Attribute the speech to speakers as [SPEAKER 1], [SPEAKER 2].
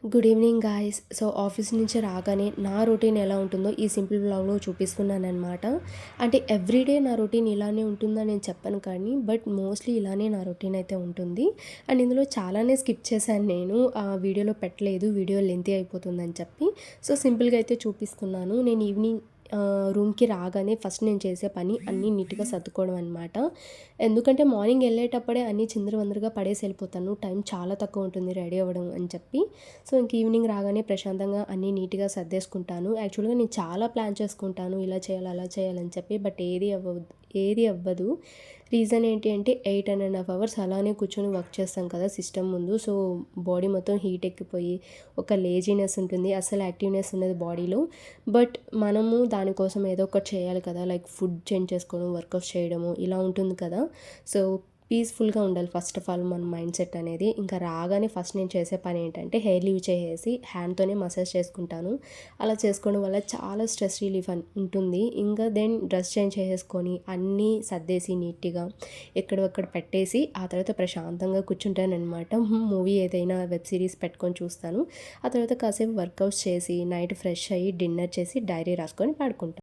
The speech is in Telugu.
[SPEAKER 1] Good evening guys. So office నుంచి రాగానే నా రొటీన్ ఎలా ఉంటుందో ఈ సింపుల్ వ్లాగ్‌లో చూపిస్తున్నాననమాట. అంటే ఎవ్రీడే నా రొటీన్ ఇలానే ఉంటుందని నేను చెప్పను కానీ, బట్ మోస్ట్‌లీ ఇలానే నా రొటీన్ అయితే ఉంటుంది. అండ్ ఇందులో చాలానే స్కిప్ చేశాను నేను. ఆ వీడియోలో పెట్టలేదు. వీడియో లెంతీ అయిపోతుందని చెప్పి. సో సింపుల్‌గా అయితే చూపిస్తున్నాను. నేను ఈవినింగ్ రూమ్‌కి రాగానే ఫస్ట్ నేను చేసే పని అన్నీ నీట్‌గా సర్దుకోవడం అనమాట. ఎందుకంటే మార్నింగ్ వెళ్ళేటప్పుడే అన్నీ చిందరవందరగా పడేసి వెళ్ళిపోతాను. టైం చాలా తక్కువ ఉంటుంది రెడీ అవ్వడం అని చెప్పి. సో ఇంక ఈవినింగ్ రాగానే ప్రశాంతంగా అన్నీ నీట్‌గా సర్దేసుకుంటాను. యాక్చువల్‌గా నేను చాలా ప్లాన్ చేసుకుంటాను. ఇలా చేయాలి, అలా చేయాలని చెప్పి. బట్ ఏది అవ్వదు. రీజన్ ఏంటి అంటే 8 అవర్స్ అలానే కూర్చొని వర్క్ చేస్తాం కదా సిస్టమ్ ముందు. సో బాడీ మొత్తం హీట్ ఎక్కిపోయి ఒక లేజీనెస్ ఉంటుంది. అస్సలు యాక్టివ్‌నెస్ ఉండదు బాడీలో. బట్ మనము దానికోసం ఏదో ఒకటి చేయాలి కదా! లైక్ ఫుడ్ చేంజ్ చేసుకోవడం, వర్కౌట్స్ చేయడము ఇలా ఉంటుంది కదా! సో పీస్‌ఫుల్‌గా ఉండాలి ఫస్ట్ ఆఫ్ ఆల్ మన మైండ్ సెట్ అనేది. ఇంకా రాగానే ఫస్ట్ నేను చేసే పని ఏంటంటే హెయిర్ లీవ్ చేసేసి హ్యాండ్‌తోనే మసాజ్ చేసుకుంటాను. అలా చేసుకోవడం వల్ల చాలా స్ట్రెస్ రిలీఫ్ ఉంటుంది. ఇంకా దెన్ డ్రెస్ చేంజ్ చేసేసుకొని అన్నీ సర్దేసి నీట్‌గా ఎక్కడవక్కడ పెట్టేసి ఆ తర్వాత ప్రశాంతంగా కూర్చుంటాననమాట. మూవీ ఏదైనా వెబ్ సిరీస్ పెట్టుకొని చూస్తాను. ఆ తర్వాత కాసేపు వర్కౌట్స్ చేసి నైట్ ఫ్రెష్ అయ్యి డిన్నర్ చేసి డైరీ రాసుకొని పడుకుంటాను.